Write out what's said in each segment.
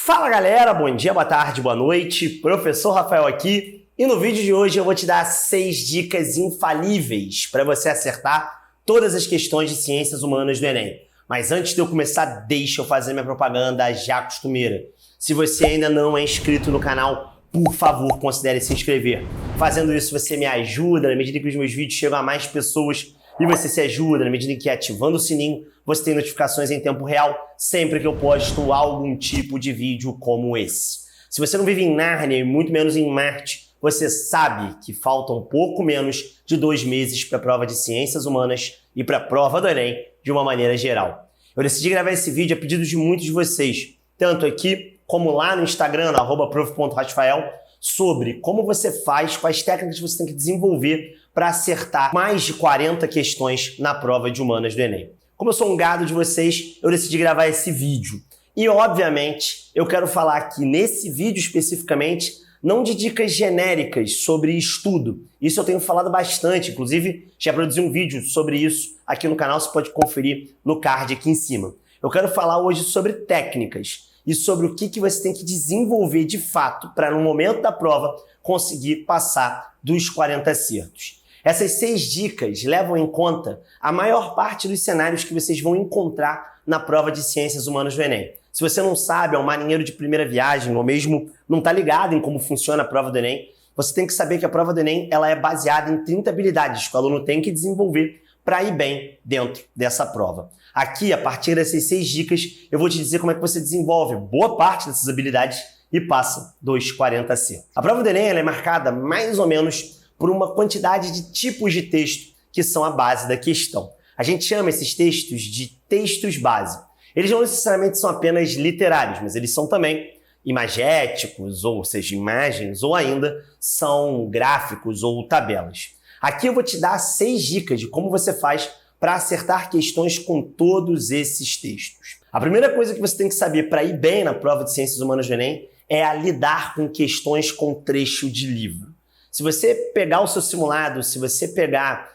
Fala galera, bom dia, boa tarde, boa noite, professor Rafael aqui e no vídeo de hoje eu vou te dar 6 dicas infalíveis para você acertar todas as questões de ciências humanas do Enem. Mas antes de eu começar, deixa eu fazer minha propaganda já costumeira. Se você ainda não é inscrito no canal, por favor, considere se inscrever. Fazendo isso você me ajuda, na medida que os meus vídeos chegam a mais pessoas e você se ajuda, na medida em que ativando o sininho, você tem notificações em tempo real sempre que eu posto algum tipo de vídeo como esse. Se você não vive em Nárnia e muito menos em Marte, você sabe que faltam pouco menos de 2 meses para a prova de Ciências Humanas e para a prova do Enem de uma maneira geral. Eu decidi gravar esse vídeo a pedido de muitos de vocês, tanto aqui como lá no Instagram, no @prof.rasfael, sobre como você faz, quais técnicas você tem que desenvolver para acertar mais de 40 questões na prova de Humanas do Enem. Como eu sou um gado de vocês, eu decidi gravar esse vídeo. E, obviamente, eu quero falar aqui nesse vídeo especificamente, não de dicas genéricas sobre estudo. Isso eu tenho falado bastante, inclusive já produzi um vídeo sobre isso aqui no canal, você pode conferir no card aqui em cima. Eu quero falar hoje sobre técnicas e sobre o que você tem que desenvolver de fato para, no momento da prova, conseguir passar dos 40 acertos. Essas 6 dicas levam em conta a maior parte dos cenários que vocês vão encontrar na prova de Ciências Humanas do Enem. Se você não sabe, é um marinheiro de primeira viagem, ou mesmo não está ligado em como funciona a prova do Enem, você tem que saber que a prova do Enem ela é baseada em 30 habilidades que o aluno tem que desenvolver para ir bem dentro dessa prova. Aqui, a partir dessas 6 dicas, eu vou te dizer como é que você desenvolve boa parte dessas habilidades e passa dos 40 acertos. A prova do Enem ela é marcada mais ou menos por uma quantidade de tipos de texto que são a base da questão. A gente chama esses textos de textos base. Eles não necessariamente são apenas literários, mas eles são também imagéticos, ou seja, imagens, ou ainda são gráficos ou tabelas. Aqui eu vou te dar 6 dicas de como você faz para acertar questões com todos esses textos. A primeira coisa que você tem que saber para ir bem na prova de Ciências Humanas do Enem é a lidar com questões com trecho de livro. Se você pegar o seu simulado, se você pegar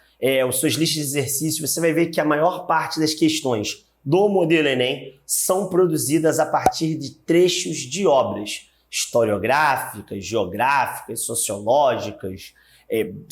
os seus listas de exercícios, você vai ver que a maior parte das questões do modelo Enem são produzidas a partir de trechos de obras historiográficas, geográficas, sociológicas,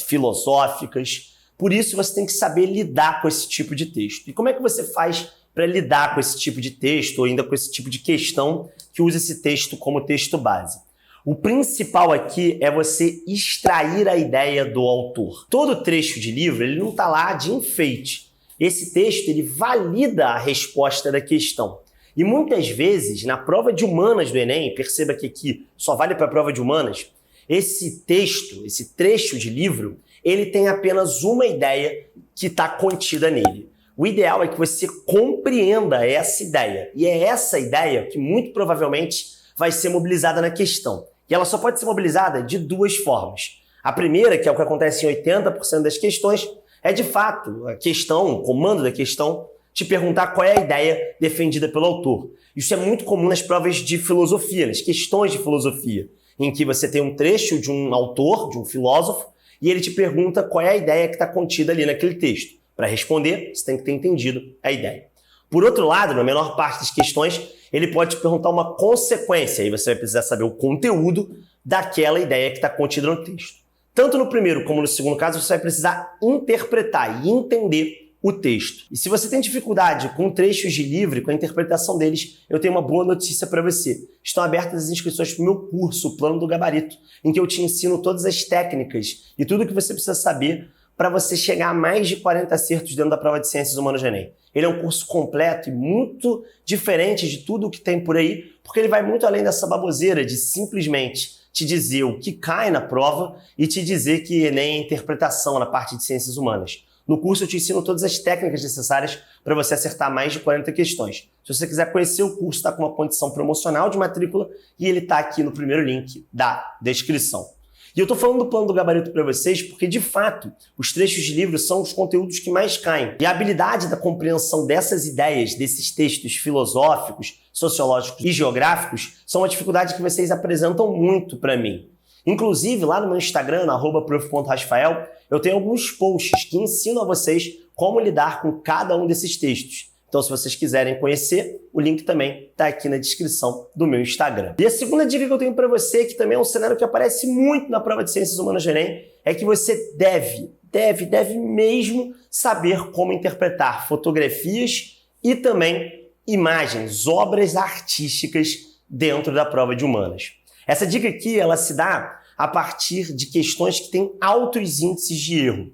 filosóficas. Por isso você tem que saber lidar com esse tipo de texto. E como é que você faz para lidar com esse tipo de texto ou ainda com esse tipo de questão que usa esse texto como texto base? O principal aqui é você extrair a ideia do autor. Todo trecho de livro ele não está lá de enfeite. Esse texto ele valida a resposta da questão. E muitas vezes, na prova de Humanas do Enem, perceba que aqui só vale para a prova de Humanas, esse texto, esse trecho de livro, ele tem apenas uma ideia que está contida nele. O ideal é que você compreenda essa ideia. E é essa ideia que muito provavelmente vai ser mobilizada na questão. E ela só pode ser mobilizada de 2 formas. A primeira, que é o que acontece em 80% das questões, é de fato a questão, o comando da questão, te perguntar qual é a ideia defendida pelo autor. Isso é muito comum nas provas de filosofia, nas questões de filosofia, em que você tem um trecho de um autor, de um filósofo, e ele te pergunta qual é a ideia que está contida ali naquele texto. Para responder, você tem que ter entendido a ideia. Por outro lado, na menor parte das questões, ele pode te perguntar uma consequência, aí você vai precisar saber o conteúdo daquela ideia que está contida no texto. Tanto no primeiro como no segundo caso, você vai precisar interpretar e entender o texto. E se você tem dificuldade com trechos de livro e com a interpretação deles, eu tenho uma boa notícia para você. Estão abertas as inscrições para o meu curso, o Plano do Gabarito, em que eu te ensino todas as técnicas e tudo o que você precisa saber para você chegar a mais de 40 acertos dentro da prova de Ciências Humanas do Enem. Ele é um curso completo e muito diferente de tudo o que tem por aí, porque ele vai muito além dessa baboseira de simplesmente te dizer o que cai na prova e te dizer que Enem é interpretação na parte de Ciências Humanas. No curso eu te ensino todas as técnicas necessárias para você acertar mais de 40 questões. Se você quiser conhecer o curso, está com uma condição promocional de matrícula e ele está aqui no primeiro link da descrição. E eu estou falando do Plano do Gabarito para vocês porque, de fato, os trechos de livro são os conteúdos que mais caem. E a habilidade da compreensão dessas ideias, desses textos filosóficos, sociológicos e geográficos, são uma dificuldade que vocês apresentam muito para mim. Inclusive, lá no meu Instagram, no @prof.rasfael, eu tenho alguns posts que ensinam a vocês como lidar com cada um desses textos. Então, se vocês quiserem conhecer, o link também está aqui na descrição do meu Instagram. E a segunda dica que eu tenho para você, que também é um cenário que aparece muito na prova de Ciências Humanas do Enem, é que você deve mesmo saber como interpretar fotografias e também imagens, obras artísticas dentro da prova de humanas. Essa dica aqui, ela se dá a partir de questões que têm altos índices de erro.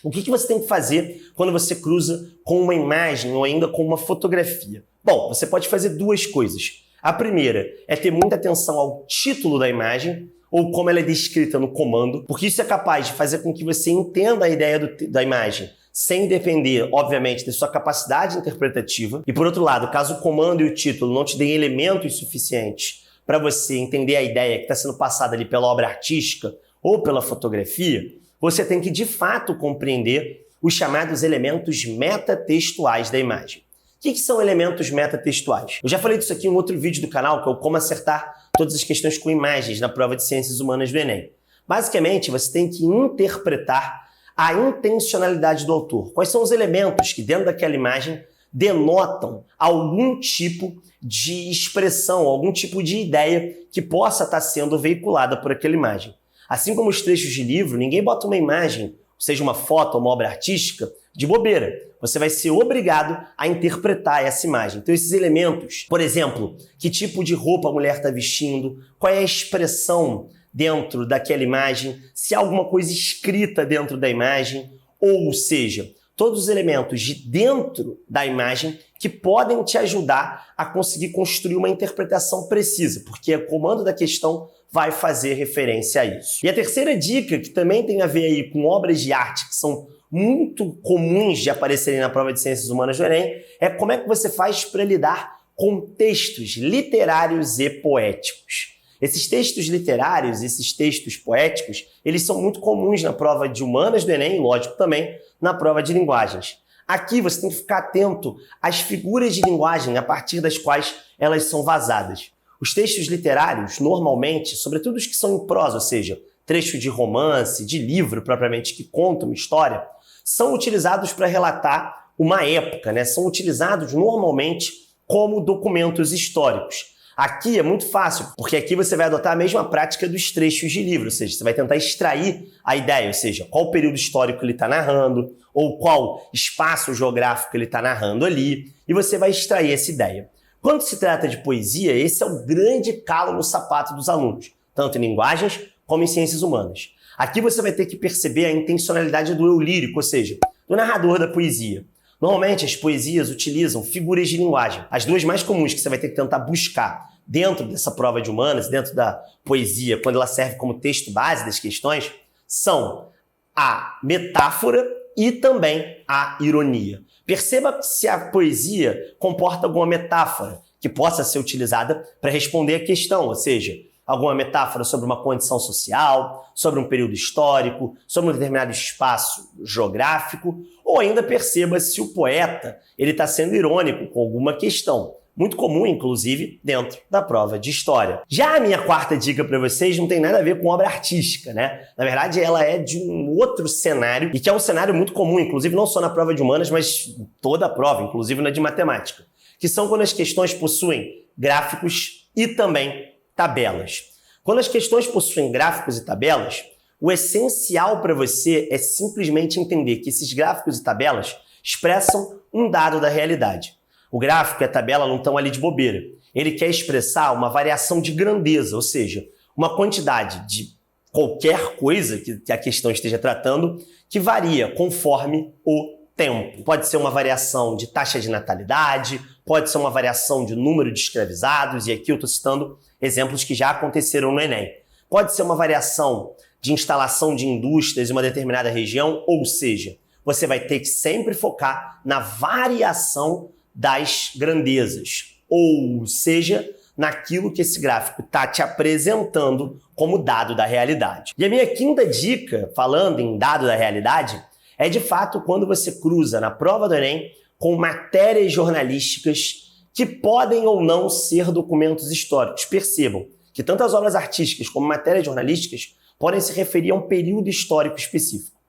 O que você tem que fazer quando você cruza com uma imagem ou ainda com uma fotografia? Bom, você pode fazer duas coisas. A primeira é ter muita atenção ao título da imagem ou como ela é descrita no comando, porque isso é capaz de fazer com que você entenda a ideia da imagem sem depender, obviamente, da sua capacidade interpretativa. E por outro lado, caso o comando e o título não te deem elementos suficientes para você entender a ideia que está sendo passada ali pela obra artística ou pela fotografia, você tem que, de fato, compreender os chamados elementos metatextuais da imagem. O que são elementos metatextuais? Eu já falei disso aqui em um outro vídeo do canal, que é o como acertar todas as questões com imagens na prova de Ciências Humanas do Enem. Basicamente, você tem que interpretar a intencionalidade do autor. Quais são os elementos que, dentro daquela imagem, denotam algum tipo de expressão, algum tipo de ideia que possa estar sendo veiculada por aquela imagem. Assim como os trechos de livro, ninguém bota uma imagem, seja uma foto ou uma obra artística, de bobeira. Você vai ser obrigado a interpretar essa imagem. Então, esses elementos, por exemplo, que tipo de roupa a mulher está vestindo, qual é a expressão dentro daquela imagem, se há alguma coisa escrita dentro da imagem, ou seja, todos os elementos de dentro da imagem que podem te ajudar a conseguir construir uma interpretação precisa, porque o comando da questão vai fazer referência a isso. E a terceira dica, que também tem a ver aí com obras de arte que são muito comuns de aparecerem na prova de Ciências Humanas do Enem, é como é que você faz para lidar com textos literários e poéticos. Esses textos literários, esses textos poéticos, eles são muito comuns na prova de Humanas do Enem e, lógico, também na prova de linguagens. Aqui você tem que ficar atento às figuras de linguagem a partir das quais elas são vazadas. Os textos literários, normalmente, sobretudo os que são em prosa, ou seja, trecho de romance, de livro propriamente que conta uma história, são utilizados para relatar uma época, né? São utilizados normalmente como documentos históricos. Aqui é muito fácil, porque aqui você vai adotar a mesma prática dos trechos de livro, ou seja, você vai tentar extrair a ideia, ou seja, qual período histórico ele está narrando, ou qual espaço geográfico ele está narrando ali, e você vai extrair essa ideia. Quando se trata de poesia, esse é o grande calo no sapato dos alunos, tanto em linguagens como em ciências humanas. Aqui você vai ter que perceber a intencionalidade do eu lírico, ou seja, do narrador da poesia. Normalmente as poesias utilizam figuras de linguagem. As duas mais comuns que você vai ter que tentar buscar dentro dessa prova de humanas, dentro da poesia, quando ela serve como texto base das questões, são a metáfora e também a ironia. Perceba se a poesia comporta alguma metáfora que possa ser utilizada para responder a questão, ou seja, alguma metáfora sobre uma condição social, sobre um período histórico, sobre um determinado espaço geográfico, ou ainda perceba se o poeta ele está sendo irônico com alguma questão. Muito comum, inclusive, dentro da prova de história. Já a minha quarta dica para vocês não tem nada a ver com obra artística, né? Na verdade, ela é de um outro cenário, e que é um cenário muito comum, inclusive não só na prova de humanas, mas toda a prova, inclusive na de matemática, que são quando as questões possuem gráficos e também tabelas. Quando as questões possuem gráficos e tabelas, o essencial para você é simplesmente entender que esses gráficos e tabelas expressam um dado da realidade. O gráfico e a tabela não estão ali de bobeira. Ele quer expressar uma variação de grandeza, ou seja, uma quantidade de qualquer coisa que a questão esteja tratando que varia conforme o tempo. Pode ser uma variação de taxa de natalidade, pode ser uma variação de número de escravizados, e aqui eu estou citando exemplos que já aconteceram no Enem. Pode ser uma variação de instalação de indústrias em uma determinada região, ou seja, você vai ter que sempre focar na variação das grandezas, ou seja, naquilo que esse gráfico está te apresentando como dado da realidade. E a minha quinta dica, falando em dado da realidade, é de fato quando você cruza na prova do Enem com matérias jornalísticas que podem ou não ser documentos históricos. Percebam que tanto as obras artísticas como matérias jornalísticas podem se referir a um período histórico específico.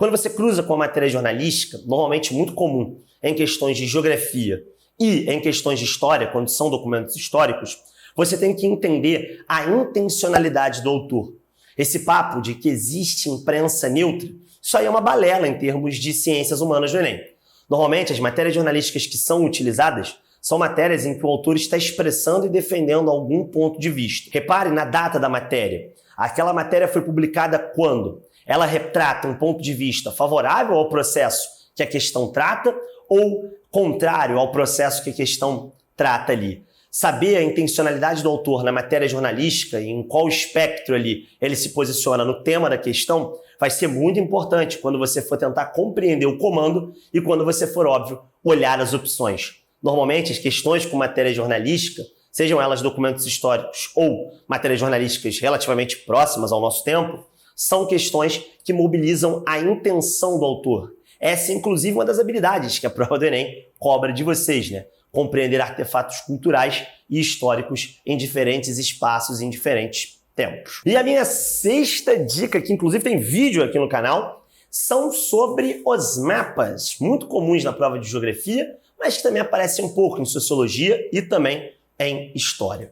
Quando você cruza com a matéria jornalística, normalmente muito comum em questões de geografia e em questões de história, quando são documentos históricos, você tem que entender a intencionalidade do autor. Esse papo de que existe imprensa neutra, isso aí é uma balela em termos de ciências humanas do Enem. Normalmente, as matérias jornalísticas que são utilizadas são matérias em que o autor está expressando e defendendo algum ponto de vista. Repare na data da matéria. Aquela matéria foi publicada quando? Ela retrata um ponto de vista favorável ao processo que a questão trata ou contrário ao processo que a questão trata ali. Saber a intencionalidade do autor na matéria jornalística e em qual espectro ali ele se posiciona no tema da questão vai ser muito importante quando você for tentar compreender o comando e quando você for, óbvio, olhar as opções. Normalmente, as questões com matéria jornalística, sejam elas documentos históricos ou matérias jornalísticas relativamente próximas ao nosso tempo, são questões que mobilizam a intenção do autor. Essa é, inclusive, uma das habilidades que a prova do Enem cobra de vocês, né? Compreender artefatos culturais e históricos em diferentes espaços, em diferentes tempos. E a minha sexta dica, que inclusive tem vídeo aqui no canal, são sobre os mapas, muito comuns na prova de geografia, mas que também aparecem um pouco em sociologia e também em história.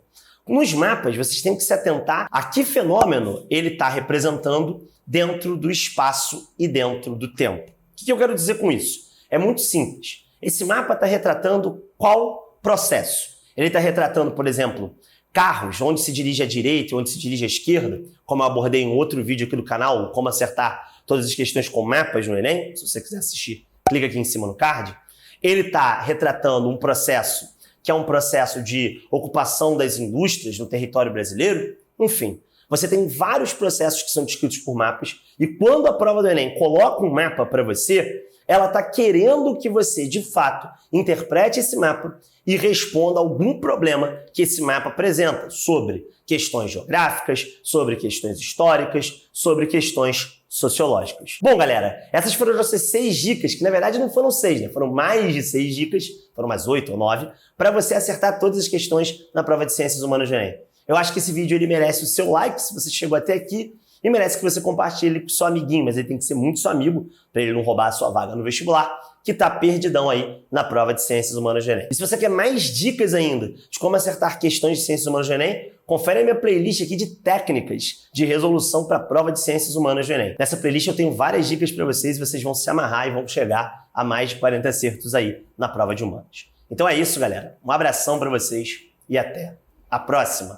Nos mapas, vocês têm que se atentar a que fenômeno ele está representando dentro do espaço e dentro do tempo. O que eu quero dizer com isso? É muito simples. Esse mapa está retratando qual processo? Ele está retratando, por exemplo, carros, onde se dirige à direita e onde se dirige à esquerda, como eu abordei em outro vídeo aqui do canal, como acertar todas as questões com mapas no Enem. Se você quiser assistir, clica aqui em cima no card. Ele está retratando um processo que é um processo de ocupação das indústrias no território brasileiro. Enfim, você tem vários processos que são descritos por mapas e quando a prova do Enem coloca um mapa para você, ela está querendo que você, de fato, interprete esse mapa e responda a algum problema que esse mapa apresenta sobre questões geográficas, sobre questões históricas, sobre questões sociológicas. Bom, galera, essas foram as nossas 6 dicas, que na verdade não foram 6, né? Foram mais de 6 dicas, foram mais 8 ou 9, para você acertar todas as questões na prova de Ciências Humanas do Enem. Eu acho que esse vídeo ele merece o seu like, se você chegou até aqui, e merece que você compartilhe ele com seu amiguinho, mas ele tem que ser muito seu amigo para ele não roubar a sua vaga no vestibular, que tá perdidão aí na prova de Ciências Humanas do Enem. E se você quer mais dicas ainda de como acertar questões de Ciências Humanas do Enem, confere a minha playlist aqui de técnicas de resolução para a prova de Ciências Humanas do Enem. Nessa playlist eu tenho várias dicas para vocês e vocês vão se amarrar e vão chegar a mais de 40 acertos aí na prova de Humanas. Então é isso, galera. Um abração para vocês e até a próxima!